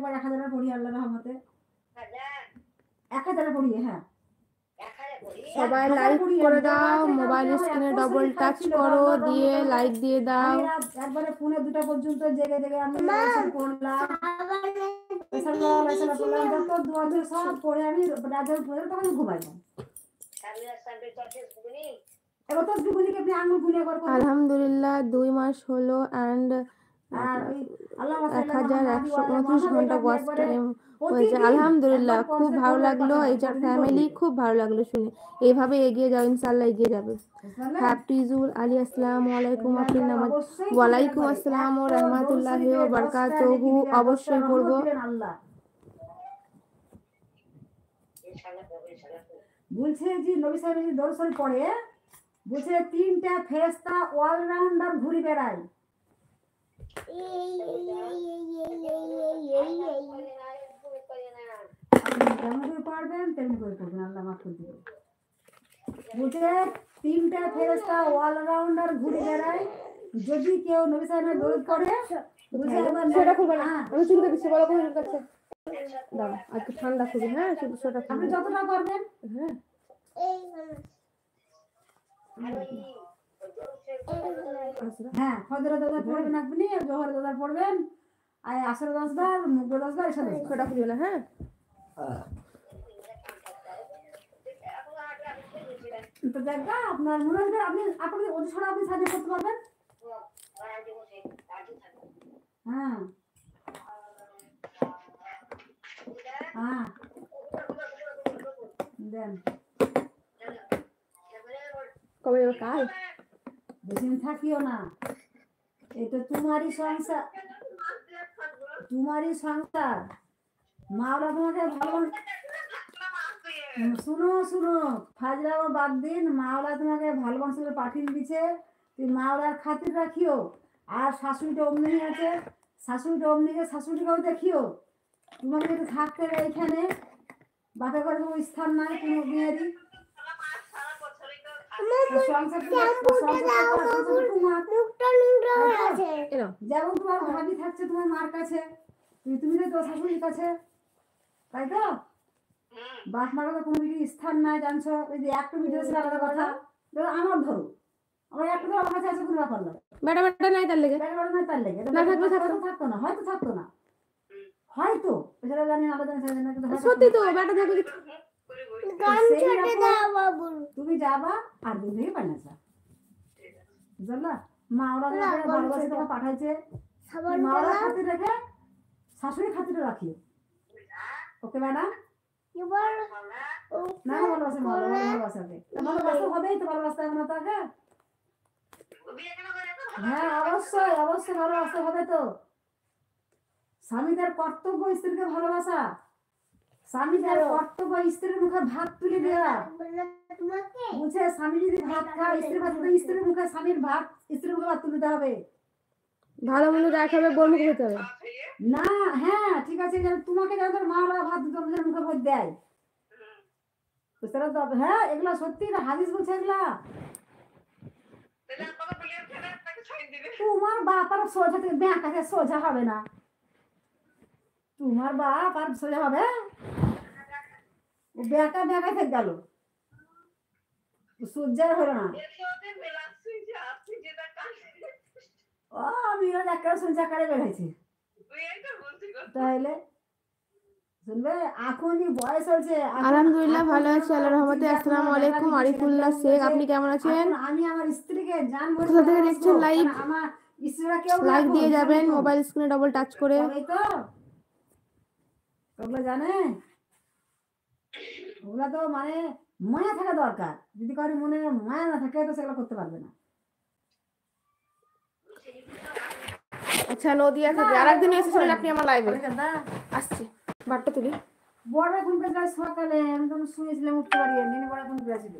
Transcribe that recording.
একবার 1000 পড়ি আল্লাহর রহমতে 1000 পড়ি। হ্যাঁ সবাই লাইক করে দাও, মোবাইল স্ক্রিনে ডবল টাচ করো, দিয়ে লাইক দিয়ে দাও। একবারে পুনে 2টা পর্যন্ত জেগে জেগে আমি পড়লাম, যত দোয়া সব পড়ে আমি রাতের পরে তখন ঘুমাইলাম। আলহামদুলিল্লাহ 2 মাস হলো অ্যান্ড 1129 ঘন্টা ওয়াচ টাইম হয়েছে। আলহামদুলিল্লাহ খুব ভালো লাগলো, এইচআর ফ্যামিলি খুব ভালো লাগলো শুনে। এইভাবে এগিয়ে যাও, ইনশাআল্লাহ এগিয়ে যাবে। হাফিজুল আলী আসসালামু আলাইকুম, আপনি নামাজ। ওয়ালাইকুম আসসালাম ও রাহমাতুল্লাহি ওয়া বারাকাতুহু। অবশ্যই পড়ব। বলছে যে নবী সাহেব যদি দরুদ শরীফ পড়ে, বলছে 3টা ফেরেশতা অলরাউন্ডার ঘুরে বেড়ায়। যেমন করে পারবেন তেমনি করে করবেন, আল্লাহ মাফ করে দিবেন। বলছে 3টা ফেরেশতা অলরাউন্ডার ঘুরে বেড়ায়, যদি কেউ নবী সাহেবের দরুদ পড়ে, বলছে একবার সেটা করবে না, আমি চুলকে দিচ্ছি, বলো কোন কাছে দাও, আজকে ঠান্ডা খুবই। হ্যাঁ শুধু সেটা আপনি যতটা পারবেন। হ্যাঁ হ্যাঁ ফজরের দাদা পড়বেন আপনি, জোহরের দাদা পড়বেন, আর আসরের 10বার, মুগের 10বার, এসব সেটা খুলবে না। হ্যাঁ তো দেখবা আপনার মনে হয় আপনি আপনাকে ওই ছড়া আপনি সাহায্য করতে পারবেন। হ্যাঁ হ্যাঁ দেন কবে যাবে? কাল। বেশি দিন থাকিও না, এটা তোমারই সংসার, তোমারই সংসার। মাওলা তোমাকে ভালো, শুনো শুনো, ফাজলাও বাদ দিন, মাওলা তোমাকে ভালো মানুষের পাঠিয়ে দিচ্ছে, তুই মাওলার খাতির রাখিও। আর শাশুড়িটা অমনি আছে, শাশুড়িটা অমনিকে শাশুড়িকেও দেখিও। তোমাকে যদি থাকতে এইখানে বাপের ঘরে কোনো স্থান নাই কোনো মেয়েরই, যেমন তোমার ভাবি থাকছে তোমার মার কাছে, তুমি তো শাশুড়ির কাছে, তাই তো? বাপ মার কাছে কোনো কিছু স্থান নাই, জানছো? ওই যে একটা মিটার ছিল আলাদা কথা, ধরো আমার ধরো আমার একটা ধরো আমার কাছে আছে কোনো ব্যাপার নয়, বেটা বেটা নাই তার লেগে, বেটা বেটা নাই তার লেগে, না থাকলে থাকতো না, হয়তো থাকতো না, হয়তো এছাড়া জানি আলাদা জানি না, কিন্তু সত্যি তো বেটা থাকলে তুমি যাবা আর দিন থেকে পাইনাছা, বুঝলা? মা ওরা ভালোবাসে তোমাকে পাঠাইছে, মা ওরা খাতির রেখে শাশুড়ি খাতিরে রাখি, ওকে ম্যাডাম? না ভালোবাসে, ভালোবাসাকে ভালোবাসা হবেই তো, ভালোবাসতে হবে না তাকে? হ্যাঁ অবশ্যই অবশ্যই ভালোবাসতে হবে তো। স্বামীদের কর্তব্য স্ত্রীকে ভালোবাসা, স্বামীদের কর্তব্য স্ত্রীর মুখে ভাত তুলে দেওয়া। বুঝছে? স্বামী যদি ভাত খায়, স্ত্রী ভাত খায়, স্ত্রীর মুখে স্বামীর ভাত স্ত্রীর মুখে ভাত তুলে দিতে হবে। ভালো মন্দ দেখাবে, বোন মুখে খেতে হবে না। হ্যাঁ ঠিক আছে, তোমাকে যাদের মা ওরা ভাত দিতে মুখে ভাত দেয়, হ্যাঁ এগুলা সত্যি হাদিস বলছে এগুলা। তোমার বাপ আর সোজা থেকে ব্যাঁকাকে সোজা হবে না, তোমার বাপ আর সোজা হবে? ও ব্যাঁকা ব্যাঁকা থেকে গেল, সূর্যের হলো না। ও আমি একটা সোজা কারে বেড়েছি তাহলে শুনবে, এখনই বয়স হচ্ছে। আলহামদুলিল্লাহ ভালো আছি আল্লাহর রহমতে। আসসালামু আলাইকুম আরিফুল্লাহ শেখ, আপনি কেমন আছেন? আমি আমার স্ত্রীকে জানবো, কোথা থেকে দেখছেন লাইভ? আমার স্ত্রীরা কেউ লাইক দিয়ে যাবেন, মোবাইল স্ক্রিনে ডবল টাচ করে। তো ওগুলো জানে, ওগুলা তো মানে মায়া থাকা দরকার, যদি কারোর মনে মায়া না থাকে তো সেগুলো করতে পারবে না। আচ্ছা নদিয়া থেকে আরেকদিন এসেছিলেন আপনি আমার লাইভে, আসছি বাটটা তুলি। বড় ফোন করে সকালে আমি তখন শুয়েছিলাম, উঠতে পারি, বড় ফোন করেছিল।